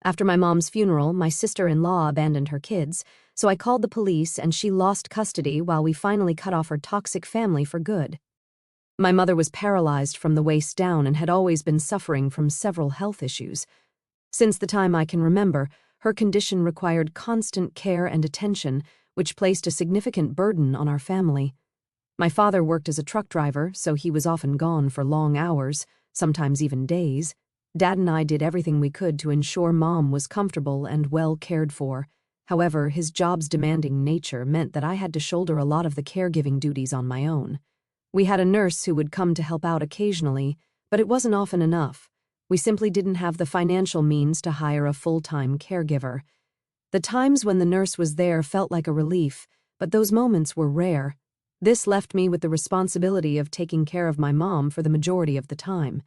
After my mom's funeral, my sister-in-law abandoned her kids, so I called the police and she lost custody while we finally cut off her toxic family for good. My mother was paralyzed from the waist down and had always been suffering from several health issues. Since the time I can remember, her condition required constant care and attention, which placed a significant burden on our family. My father worked as a truck driver, so he was often gone for long hours, sometimes even days. Dad and I did everything we could to ensure Mom was comfortable and well cared for. However, his job's demanding nature meant that I had to shoulder a lot of the caregiving duties on my own. We had a nurse who would come to help out occasionally, but it wasn't often enough. We simply didn't have the financial means to hire a full-time caregiver. The times when the nurse was there felt like a relief, but those moments were rare. This left me with the responsibility of taking care of my mom for the majority of the time.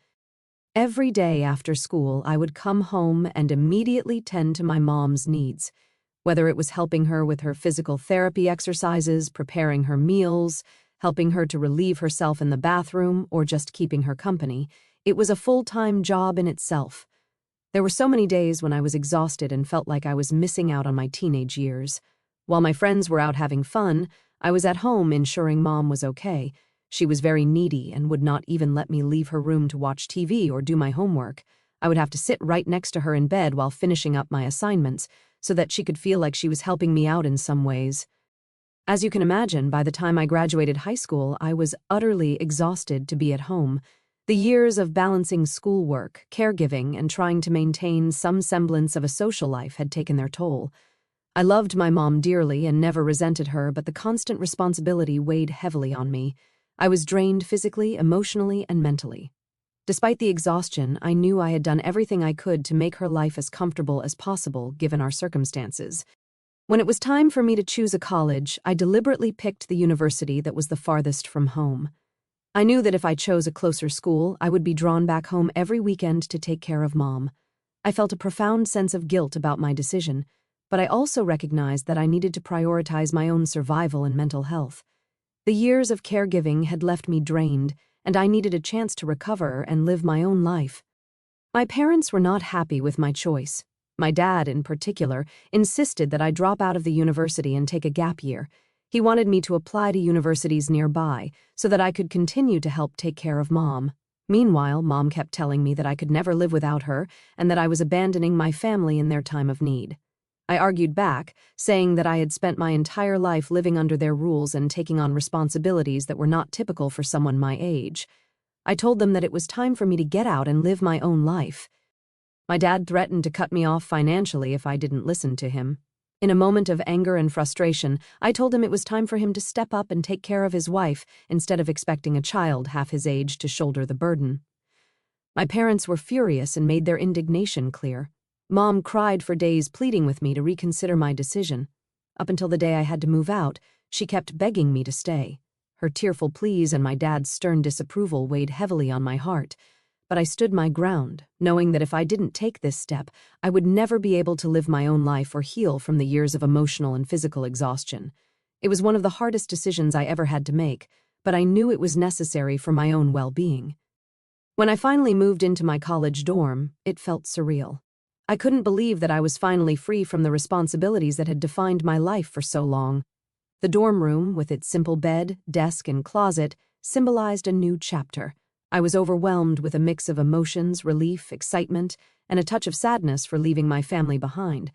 Every day after school, I would come home and immediately tend to my mom's needs. Whether it was helping her with her physical therapy exercises, preparing her meals, helping her to relieve herself in the bathroom, or just keeping her company, it was a full-time job in itself. There were so many days when I was exhausted and felt like I was missing out on my teenage years. While my friends were out having fun, I was at home ensuring Mom was okay. She was very needy and would not even let me leave her room to watch TV or do my homework. I would have to sit right next to her in bed while finishing up my assignments so that she could feel like she was helping me out in some ways. As you can imagine, by the time I graduated high school, I was utterly exhausted to be at home. The years of balancing schoolwork, caregiving, and trying to maintain some semblance of a social life had taken their toll. I loved my mom dearly and never resented her, but the constant responsibility weighed heavily on me. I was drained physically, emotionally, and mentally. Despite the exhaustion, I knew I had done everything I could to make her life as comfortable as possible, given our circumstances. When it was time for me to choose a college, I deliberately picked the university that was the farthest from home. I knew that if I chose a closer school, I would be drawn back home every weekend to take care of Mom. I felt a profound sense of guilt about my decision, but I also recognized that I needed to prioritize my own survival and mental health. The years of caregiving had left me drained, and I needed a chance to recover and live my own life. My parents were not happy with my choice. My dad, in particular, insisted that I drop out of the university and take a gap year. He wanted me to apply to universities nearby so that I could continue to help take care of Mom. Meanwhile, Mom kept telling me that I could never live without her and that I was abandoning my family in their time of need. I argued back, saying that I had spent my entire life living under their rules and taking on responsibilities that were not typical for someone my age. I told them that it was time for me to get out and live my own life. My dad threatened to cut me off financially if I didn't listen to him. In a moment of anger and frustration, I told him it was time for him to step up and take care of his wife instead of expecting a child half his age to shoulder the burden. My parents were furious and made their indignation clear. Mom cried for days, pleading with me to reconsider my decision. Up until the day I had to move out, she kept begging me to stay. Her tearful pleas and my dad's stern disapproval weighed heavily on my heart. But I stood my ground, knowing that if I didn't take this step, I would never be able to live my own life or heal from the years of emotional and physical exhaustion. It was one of the hardest decisions I ever had to make, but I knew it was necessary for my own well-being. When I finally moved into my college dorm, it felt surreal. I couldn't believe that I was finally free from the responsibilities that had defined my life for so long. The dorm room, with its simple bed, desk, and closet, symbolized a new chapter. I was overwhelmed with a mix of emotions, relief, excitement, and a touch of sadness for leaving my family behind.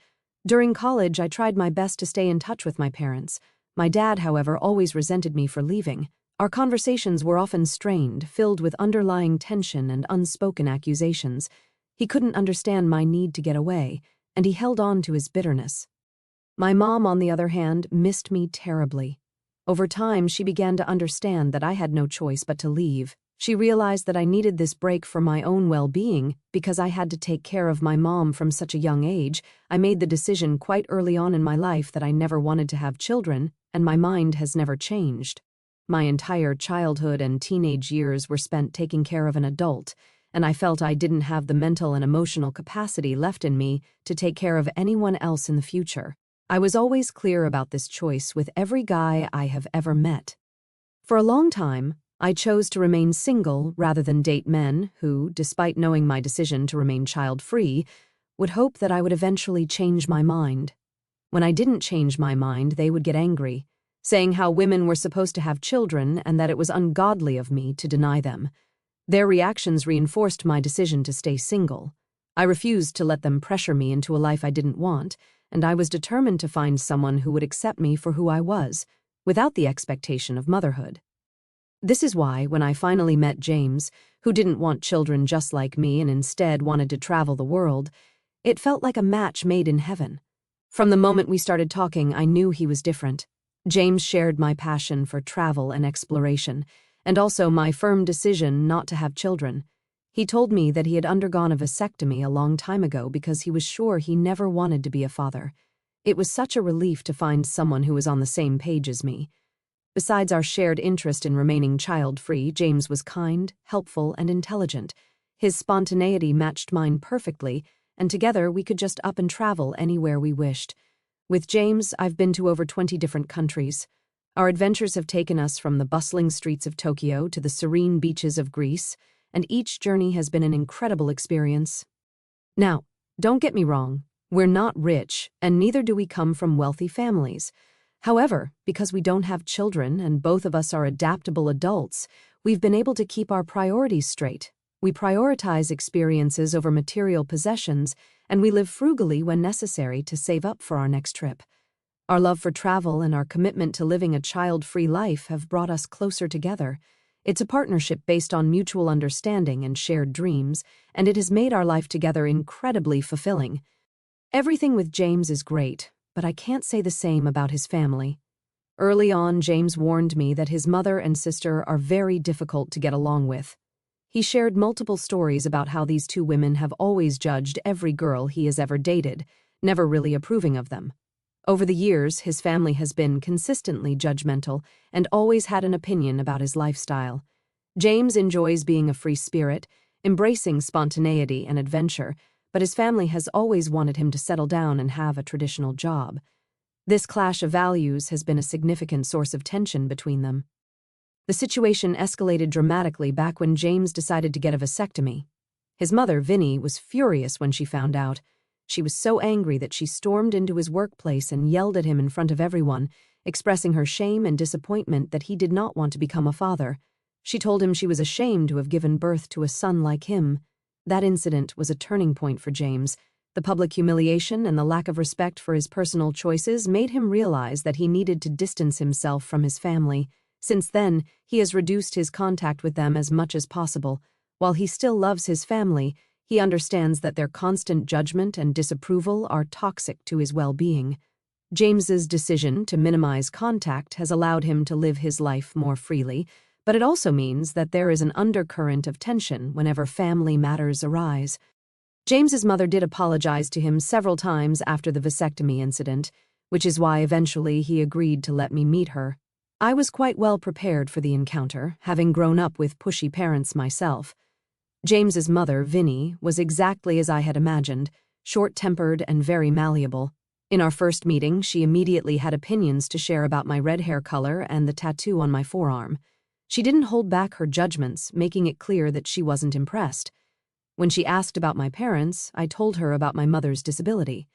During college, I tried my best to stay in touch with my parents. My dad, however, always resented me for leaving. Our conversations were often strained, filled with underlying tension and unspoken accusations. He couldn't understand my need to get away, and he held on to his bitterness. My mom, on the other hand, missed me terribly. Over time, she began to understand that I had no choice but to leave. She realized that I needed this break for my own well-being because I had to take care of my mom from such a young age. I made the decision quite early on in my life that I never wanted to have children, and my mind has never changed. My entire childhood and teenage years were spent taking care of an adult, and I felt I didn't have the mental and emotional capacity left in me to take care of anyone else in the future. I was always clear about this choice with every guy I have ever met. For a long time, I chose to remain single rather than date men who, despite knowing my decision to remain child-free, would hope that I would eventually change my mind. When I didn't change my mind, they would get angry, saying how women were supposed to have children and that it was ungodly of me to deny them. Their reactions reinforced my decision to stay single. I refused to let them pressure me into a life I didn't want, and I was determined to find someone who would accept me for who I was, without the expectation of motherhood. This is why, when I finally met James, who didn't want children just like me and instead wanted to travel the world, it felt like a match made in heaven. From the moment we started talking, I knew he was different. James shared my passion for travel and exploration, and also my firm decision not to have children. He told me that he had undergone a vasectomy a long time ago because he was sure he never wanted to be a father. It was such a relief to find someone who was on the same page as me. Besides our shared interest in remaining child-free, James was kind, helpful, and intelligent. His spontaneity matched mine perfectly, and together we could just up and travel anywhere we wished. With James, I've been to over 20 different countries. Our adventures have taken us from the bustling streets of Tokyo to the serene beaches of Greece, and each journey has been an incredible experience. Now, don't get me wrong, we're not rich, and neither do we come from wealthy families. However, because we don't have children and both of us are adaptable adults, we've been able to keep our priorities straight. We prioritize experiences over material possessions, and we live frugally when necessary to save up for our next trip. Our love for travel and our commitment to living a child-free life have brought us closer together. It's a partnership based on mutual understanding and shared dreams, and it has made our life together incredibly fulfilling. Everything with James is great, but I can't say the same about his family. Early on, James warned me that his mother and sister are very difficult to get along with. He shared multiple stories about how these two women have always judged every girl he has ever dated, never really approving of them. Over the years, his family has been consistently judgmental and always had an opinion about his lifestyle. James enjoys being a free spirit, embracing spontaneity and adventure, but his family has always wanted him to settle down and have a traditional job. This clash of values has been a significant source of tension between them. The situation escalated dramatically back when James decided to get a vasectomy. His mother, Vinnie, was furious when she found out. She was so angry that she stormed into his workplace and yelled at him in front of everyone, expressing her shame and disappointment that he did not want to become a father. She told him she was ashamed to have given birth to a son like him. That incident was a turning point for James. The public humiliation and the lack of respect for his personal choices made him realize that he needed to distance himself from his family. Since then, he has reduced his contact with them as much as possible. While he still loves his family, he understands that their constant judgment and disapproval are toxic to his well-being. James's decision to minimize contact has allowed him to live his life more freely, but it also means that there is an undercurrent of tension whenever family matters arise. James's mother did apologize to him several times after the vasectomy incident, which is why eventually he agreed to let me meet her. I was quite well prepared for the encounter, having grown up with pushy parents myself. James's mother, Vinnie, was exactly as I had imagined, short-tempered and very malleable. In our first meeting, she immediately had opinions to share about my red hair color and the tattoo on my forearm. She didn't hold back her judgments, making it clear that she wasn't impressed. When she asked about my parents, I told her about my mother's disability.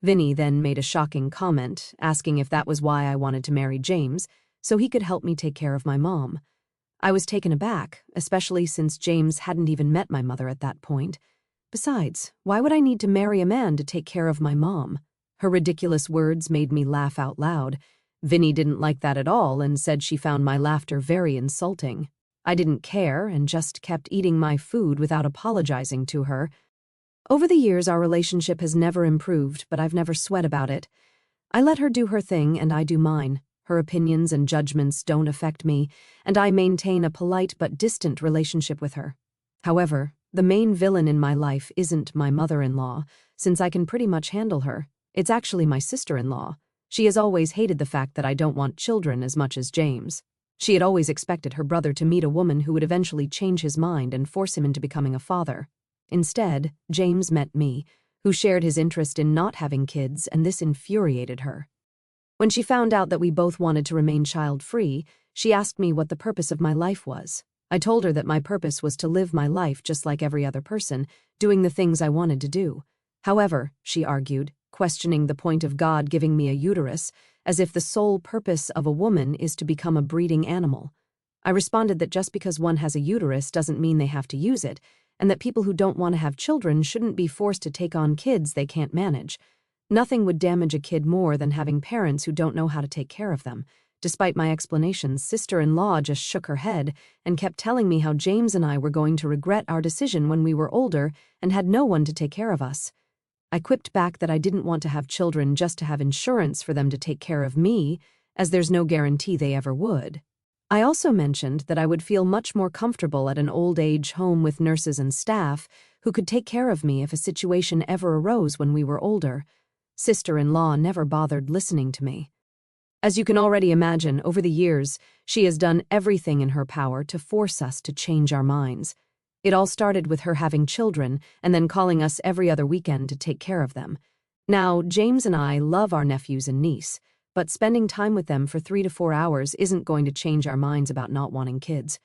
Vinnie then made a shocking comment, asking if that was why I wanted to marry James, so he could help me take care of my mom. I was taken aback, especially since James hadn't even met my mother at that point. Besides, why would I need to marry a man to take care of my mom? Her ridiculous words made me laugh out loud. Vinnie didn't like that at all and said she found my laughter very insulting. I didn't care and just kept eating my food without apologizing to her. Over the years, our relationship has never improved, but I've never sweat about it. I let her do her thing and I do mine. Her opinions and judgments don't affect me, and I maintain a polite but distant relationship with her. However, the main villain in my life isn't my mother-in-law, since I can pretty much handle her. It's actually my sister-in-law. She has always hated the fact that I don't want children as much as James. She had always expected her brother to meet a woman who would eventually change his mind and force him into becoming a father. Instead, James met me, who shared his interest in not having kids, and this infuriated her. When she found out that we both wanted to remain child-free, she asked me what the purpose of my life was. I told her that my purpose was to live my life just like every other person, doing the things I wanted to do. However, she argued, questioning the point of God giving me a uterus, as if the sole purpose of a woman is to become a breeding animal. I responded that just because one has a uterus doesn't mean they have to use it, and that people who don't want to have children shouldn't be forced to take on kids they can't manage. Nothing would damage a kid more than having parents who don't know how to take care of them. Despite my explanations, sister-in-law just shook her head and kept telling me how James and I were going to regret our decision when we were older and had no one to take care of us. I quipped back that I didn't want to have children just to have insurance for them to take care of me, as there's no guarantee they ever would. I also mentioned that I would feel much more comfortable at an old-age home with nurses and staff who could take care of me if a situation ever arose when we were older. Sister-in-law never bothered listening to me. As you can already imagine, over the years, she has done everything in her power to force us to change our minds. It all started with her having children and then calling us every other weekend to take care of them. Now, James and I love our nephews and niece, but spending time with them for 3 to 4 hours isn't going to change our minds about not wanting kids.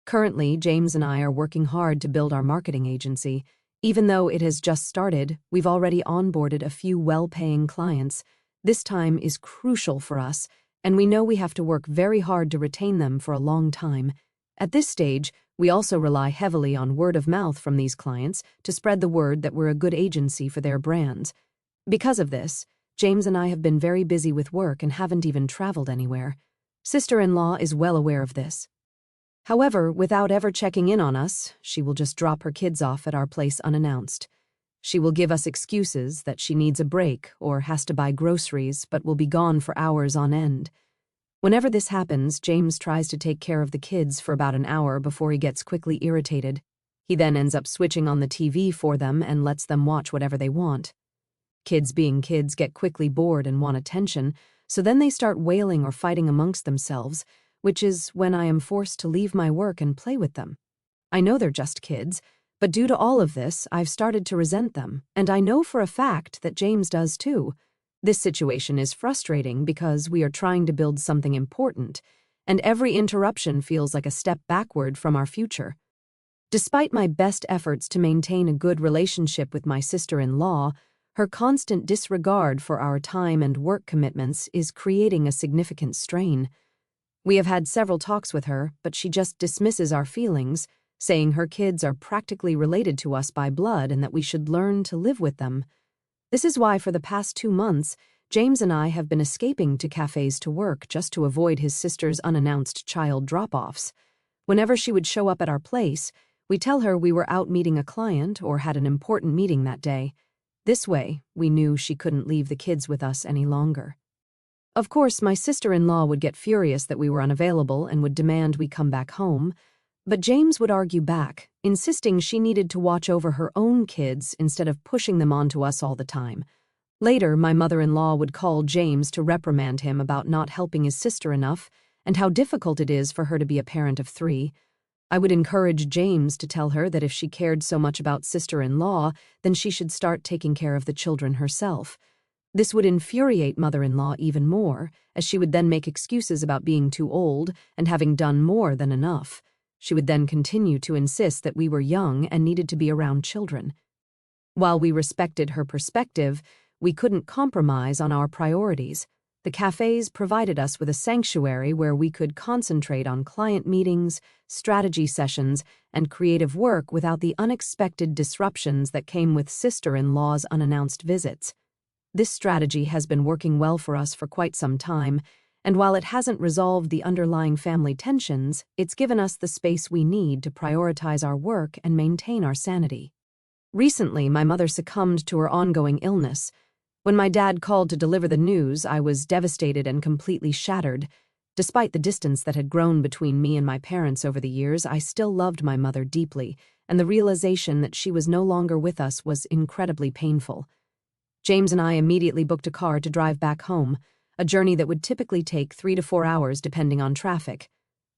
Currently, James and I are working hard to build our marketing agency. Even though it has just started, we've already onboarded a few well-paying clients. This time is crucial for us, and we know we have to work very hard to retain them for a long time. At this stage, we also rely heavily on word of mouth from these clients to spread the word that we're a good agency for their brands. Because of this, James and I have been very busy with work and haven't even traveled anywhere. Sister-in-law is well aware of this. However, without ever checking in on us, she will just drop her kids off at our place unannounced. She will give us excuses that she needs a break or has to buy groceries but will be gone for hours on end. Whenever this happens, James tries to take care of the kids for about an hour before he gets quickly irritated. He then ends up switching on the TV for them and lets them watch whatever they want. Kids being kids get quickly bored and want attention, so then they start wailing or fighting amongst themselves, which is when I am forced to leave my work and play with them. I know they're just kids, but due to all of this, I've started to resent them, and I know for a fact that James does too. This situation is frustrating because we are trying to build something important, and every interruption feels like a step backward from our future. Despite my best efforts to maintain a good relationship with my sister-in-law, her constant disregard for our time and work commitments is creating a significant strain. We have had several talks with her, but she just dismisses our feelings, saying her kids are practically related to us by blood and that we should learn to live with them. This is why for the past 2 months, James and I have been escaping to cafes to work just to avoid his sister's unannounced child drop-offs. Whenever she would show up at our place, we tell her we were out meeting a client or had an important meeting that day. This way, we knew she couldn't leave the kids with us any longer. Of course, my sister-in-law would get furious that we were unavailable and would demand we come back home, but James would argue back, insisting she needed to watch over her own kids instead of pushing them onto us all the time. Later, my mother-in-law would call James to reprimand him about not helping his sister enough and how difficult it is for her to be a parent of 3. I would encourage James to tell her that if she cared so much about sister-in-law, then she should start taking care of the children herself. This would infuriate mother-in-law even more, as she would then make excuses about being too old and having done more than enough. She would then continue to insist that we were young and needed to be around children. While we respected her perspective, we couldn't compromise on our priorities. The cafes provided us with a sanctuary where we could concentrate on client meetings, strategy sessions, and creative work without the unexpected disruptions that came with sister-in-law's unannounced visits. This strategy has been working well for us for quite some time, and while it hasn't resolved the underlying family tensions, it's given us the space we need to prioritize our work and maintain our sanity. Recently, my mother succumbed to her ongoing illness. When my dad called to deliver the news, I was devastated and completely shattered. Despite the distance that had grown between me and my parents over the years, I still loved my mother deeply, and the realization that she was no longer with us was incredibly painful. James and I immediately booked a car to drive back home, a journey that would typically take 3 to 4 hours depending on traffic.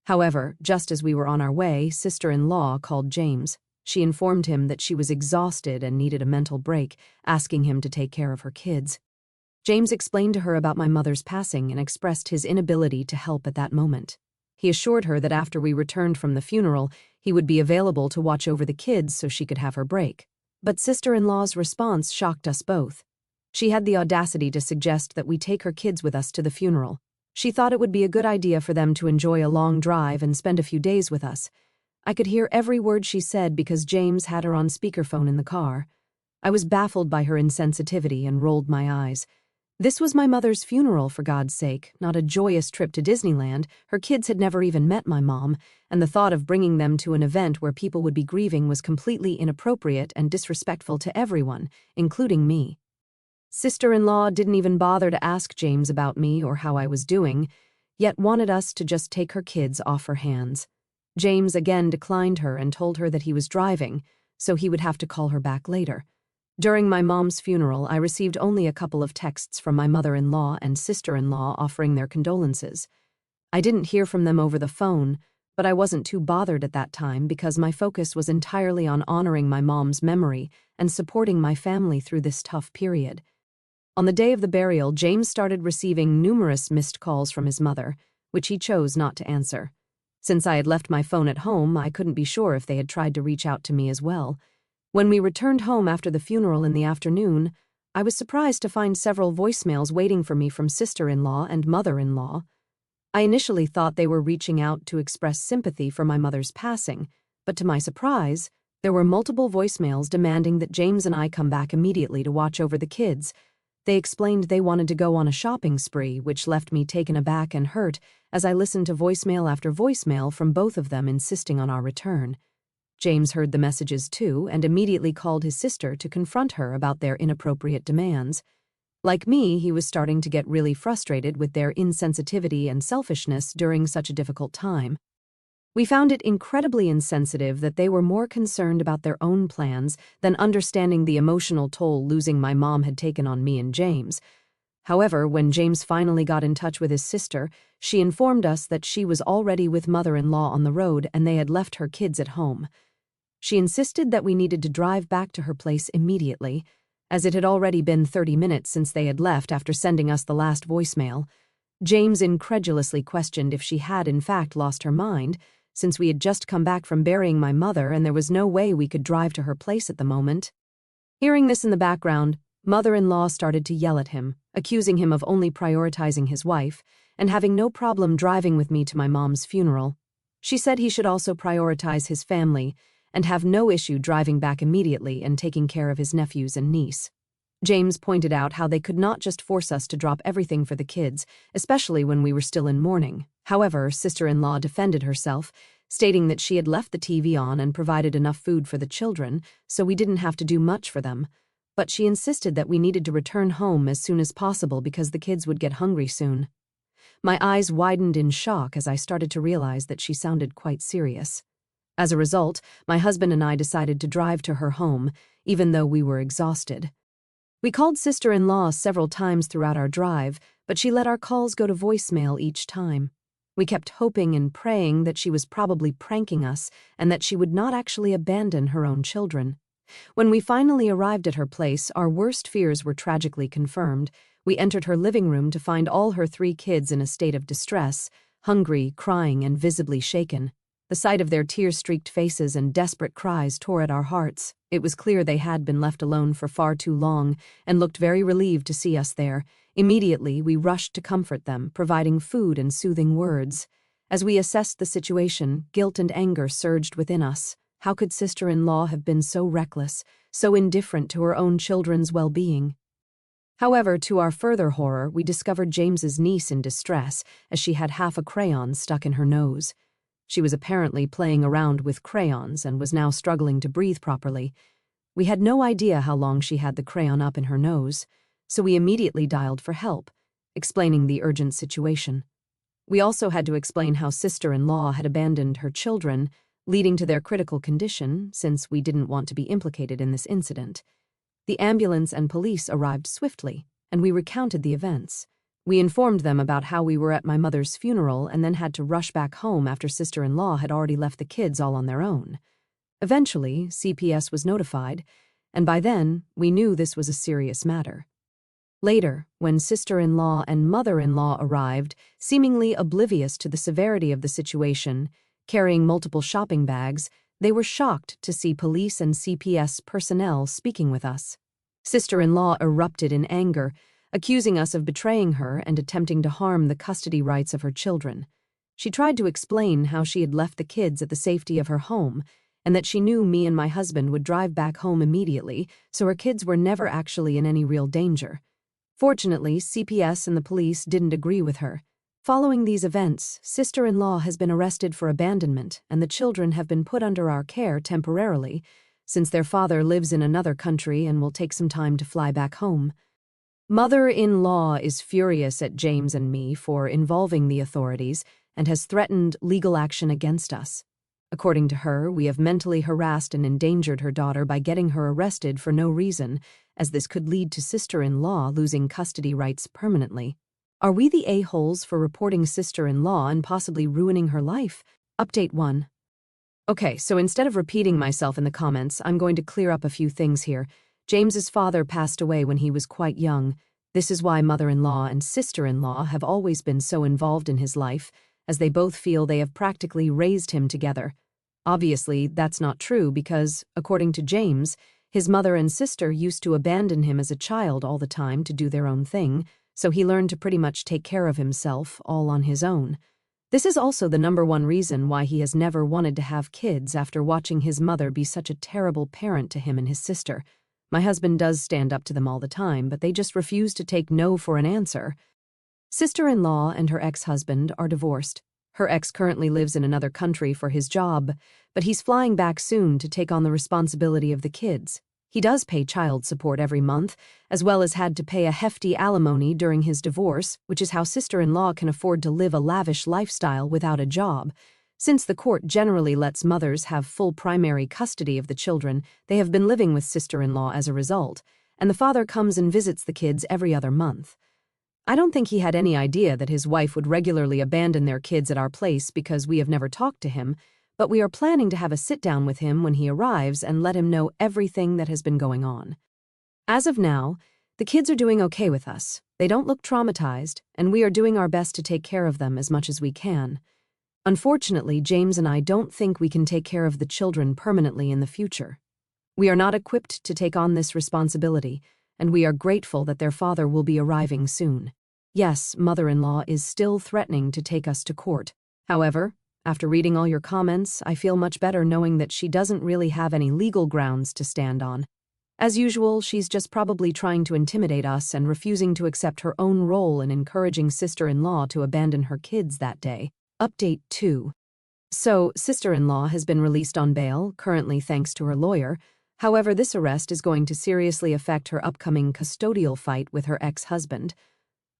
However, just as we were on our way, sister-in-law called James. She informed him that she was exhausted and needed a mental break, asking him to take care of her kids. James explained to her about my mother's passing and expressed his inability to help at that moment. He assured her that after we returned from the funeral, he would be available to watch over the kids so she could have her break. But sister-in-law's response shocked us both. She had the audacity to suggest that we take her kids with us to the funeral. She thought it would be a good idea for them to enjoy a long drive and spend a few days with us. I could hear every word she said because James had her on speakerphone in the car. I was baffled by her insensitivity and rolled my eyes. This was my mother's funeral, for God's sake, not a joyous trip to Disneyland. Her kids had never even met my mom, and the thought of bringing them to an event where people would be grieving was completely inappropriate and disrespectful to everyone, including me. Sister-in-law didn't even bother to ask James about me or how I was doing, yet wanted us to just take her kids off her hands. James again declined her and told her that he was driving, so he would have to call her back later. During my mom's funeral, I received only a couple of texts from my mother-in-law and sister-in-law offering their condolences. I didn't hear from them over the phone, but I wasn't too bothered at that time because my focus was entirely on honoring my mom's memory and supporting my family through this tough period. On the day of the burial, James started receiving numerous missed calls from his mother, which he chose not to answer. Since I had left my phone at home, I couldn't be sure if they had tried to reach out to me as well. When we returned home after the funeral in the afternoon, I was surprised to find several voicemails waiting for me from sister-in-law and mother-in-law. I initially thought they were reaching out to express sympathy for my mother's passing, but to my surprise, there were multiple voicemails demanding that James and I come back immediately to watch over the kids. They explained they wanted to go on a shopping spree, which left me taken aback and hurt as I listened to voicemail after voicemail from both of them insisting on our return. James heard the messages too and immediately called his sister to confront her about their inappropriate demands. Like me, he was starting to get really frustrated with their insensitivity and selfishness during such a difficult time. We found it incredibly insensitive that they were more concerned about their own plans than understanding the emotional toll losing my mom had taken on me and James. However, when James finally got in touch with his sister, she informed us that she was already with mother-in-law on the road and they had left her kids at home. She insisted that we needed to drive back to her place immediately, as it had already been 30 minutes since they had left after sending us the last voicemail. James incredulously questioned if she had in fact lost her mind, since we had just come back from burying my mother and there was no way we could drive to her place at the moment. Hearing this in the background, mother-in-law started to yell at him, accusing him of only prioritizing his wife and having no problem driving with me to my mom's funeral. She said he should also prioritize his family and have no issue driving back immediately and taking care of his nephews and niece. James pointed out how they could not just force us to drop everything for the kids, especially when we were still in mourning. However, sister-in-law defended herself, stating that she had left the TV on and provided enough food for the children, so we didn't have to do much for them. But she insisted that we needed to return home as soon as possible because the kids would get hungry soon. My eyes widened in shock as I started to realize that she sounded quite serious. As a result, my husband and I decided to drive to her home, even though we were exhausted. We called sister-in-law several times throughout our drive, but she let our calls go to voicemail each time. We kept hoping and praying that she was probably pranking us and that she would not actually abandon her own children. When we finally arrived at her place, our worst fears were tragically confirmed. We entered her living room to find all her 3 kids in a state of distress, hungry, crying, and visibly shaken. The sight of their tear-streaked faces and desperate cries tore at our hearts. It was clear they had been left alone for far too long and looked very relieved to see us there. Immediately, we rushed to comfort them, providing food and soothing words. As we assessed the situation, guilt and anger surged within us. How could sister-in-law have been so reckless, so indifferent to her own children's well-being? However, to our further horror, we discovered James's niece in distress as she had half a crayon stuck in her nose. She was apparently playing around with crayons and was now struggling to breathe properly. We had no idea how long she had the crayon up in her nose, so we immediately dialed for help, explaining the urgent situation. We also had to explain how sister-in-law had abandoned her children, leading to their critical condition, since we didn't want to be implicated in this incident. The ambulance and police arrived swiftly, and we recounted the events. We informed them about how we were at my mother's funeral and then had to rush back home after sister-in-law had already left the kids all on their own. Eventually, CPS was notified, and by then, we knew this was a serious matter. Later, when sister-in-law and mother-in-law arrived, seemingly oblivious to the severity of the situation, carrying multiple shopping bags, They were shocked to see police and CPS personnel speaking with us. Sister-in-law erupted in anger, accusing us of betraying her and attempting to harm the custody rights of her children. She tried to explain how she had left the kids at the safety of her home and that she knew me and my husband would drive back home immediately, so her kids were never actually in any real danger. Fortunately, CPS and the police didn't agree with her. Following these events, sister-in-law has been arrested for abandonment and the children have been put under our care temporarily, since their father lives in another country and will take some time to fly back home. Mother-in-law is furious at James and me for involving the authorities and has threatened legal action against us. According to her, we have mentally harassed and endangered her daughter by getting her arrested for no reason, as this could lead to sister-in-law losing custody rights permanently. Are we the a-holes for reporting sister-in-law and possibly ruining her life? Update 1. Okay, so instead of repeating myself in the comments, I'm going to clear up a few things here. James's father passed away when he was quite young. This is why mother-in-law and sister-in-law have always been so involved in his life, as they both feel they have practically raised him together. Obviously, that's not true because, according to James, his mother and sister used to abandon him as a child all the time to do their own thing, so he learned to pretty much take care of himself all on his own. This is also the #1 reason why he has never wanted to have kids after watching his mother be such a terrible parent to him and his sister. My husband does stand up to them all the time, but they just refuse to take no for an answer. Sister-in-law and her ex-husband are divorced. Her ex currently lives in another country for his job, but he's flying back soon to take on the responsibility of the kids. He does pay child support every month, as well as had to pay a hefty alimony during his divorce, which is how sister-in-law can afford to live a lavish lifestyle without a job. Since the court generally lets mothers have full primary custody of the children, they have been living with sister-in-law as a result, and the father comes and visits the kids every other month. I don't think he had any idea that his wife would regularly abandon their kids at our place because we have never talked to him, but we are planning to have a sit-down with him when he arrives and let him know everything that has been going on. As of now, the kids are doing okay with us. They don't look traumatized, and we are doing our best to take care of them as much as we can. Unfortunately, James and I don't think we can take care of the children permanently in the future. We are not equipped to take on this responsibility, and we are grateful that their father will be arriving soon. Yes, mother-in-law is still threatening to take us to court. However, after reading all your comments, I feel much better knowing that she doesn't really have any legal grounds to stand on. As usual, she's just probably trying to intimidate us and refusing to accept her own role in encouraging sister-in-law to abandon her kids that day. Update 2. So, sister-in-law has been released on bail, currently thanks to her lawyer. However, this arrest is going to seriously affect her upcoming custodial fight with her ex-husband.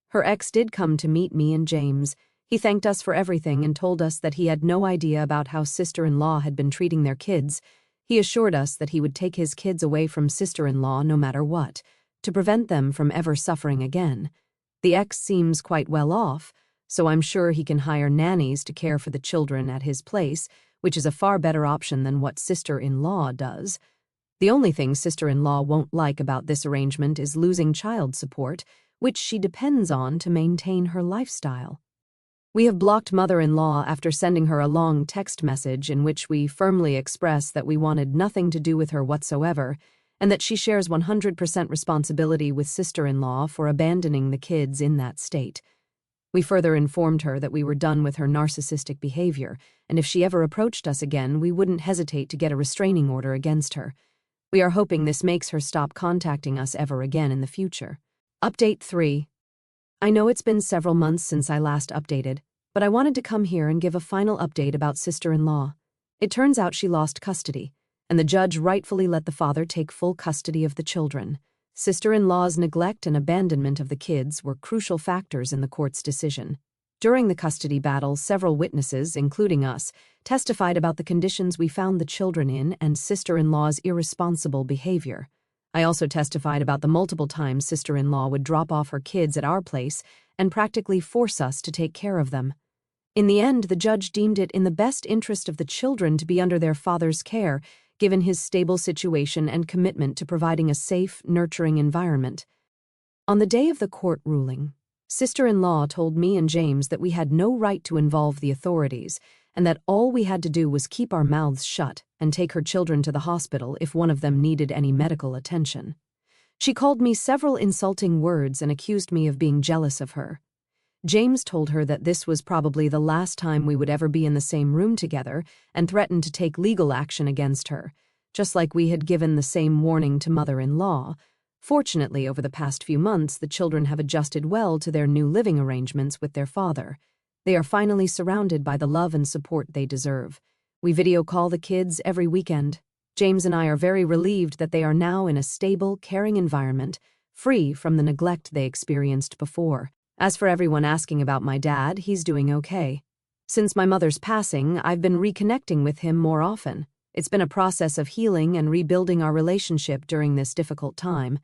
Her ex did come to meet me and James. He thanked us for everything and told us that he had no idea about how sister-in-law had been treating their kids. He assured us that he would take his kids away from sister-in-law no matter what, to prevent them from ever suffering again. The ex seems quite well off, so I'm sure he can hire nannies to care for the children at his place, which is a far better option than what sister-in-law does. The only thing sister-in-law won't like about this arrangement is losing child support, which she depends on to maintain her lifestyle. We have blocked mother-in-law after sending her a long text message in which we firmly express that we wanted nothing to do with her whatsoever, and that she shares 100% responsibility with sister-in-law for abandoning the kids in that state. We further informed her that we were done with her narcissistic behavior, and if she ever approached us again, we wouldn't hesitate to get a restraining order against her. We are hoping this makes her stop contacting us ever again in the future. Update 3. I know it's been several months since I last updated, but I wanted to come here and give a final update about sister-in-law. It turns out she lost custody, and the judge rightfully let the father take full custody of the children. Sister-in-law's neglect and abandonment of the kids were crucial factors in the court's decision. During the custody battle, several witnesses, including us, testified about the conditions we found the children in and sister-in-law's irresponsible behavior. I also testified about the multiple times sister-in-law would drop off her kids at our place and practically force us to take care of them. In the end, the judge deemed it in the best interest of the children to be under their father's care, given his stable situation and commitment to providing a safe, nurturing environment. On the day of the court ruling, sister-in-law told me and James that we had no right to involve the authorities, and that all we had to do was keep our mouths shut and take her children to the hospital if one of them needed any medical attention. She called me several insulting words and accused me of being jealous of her. James told her that this was probably the last time we would ever be in the same room together and threatened to take legal action against her, just like we had given the same warning to mother-in-law. Fortunately, over the past few months, the children have adjusted well to their new living arrangements with their father. They are finally surrounded by the love and support they deserve. We video call the kids every weekend. James and I are very relieved that they are now in a stable, caring environment, free from the neglect they experienced before. As for everyone asking about my dad, he's doing okay. Since my mother's passing, I've been reconnecting with him more often. It's been a process of healing and rebuilding our relationship during this difficult time.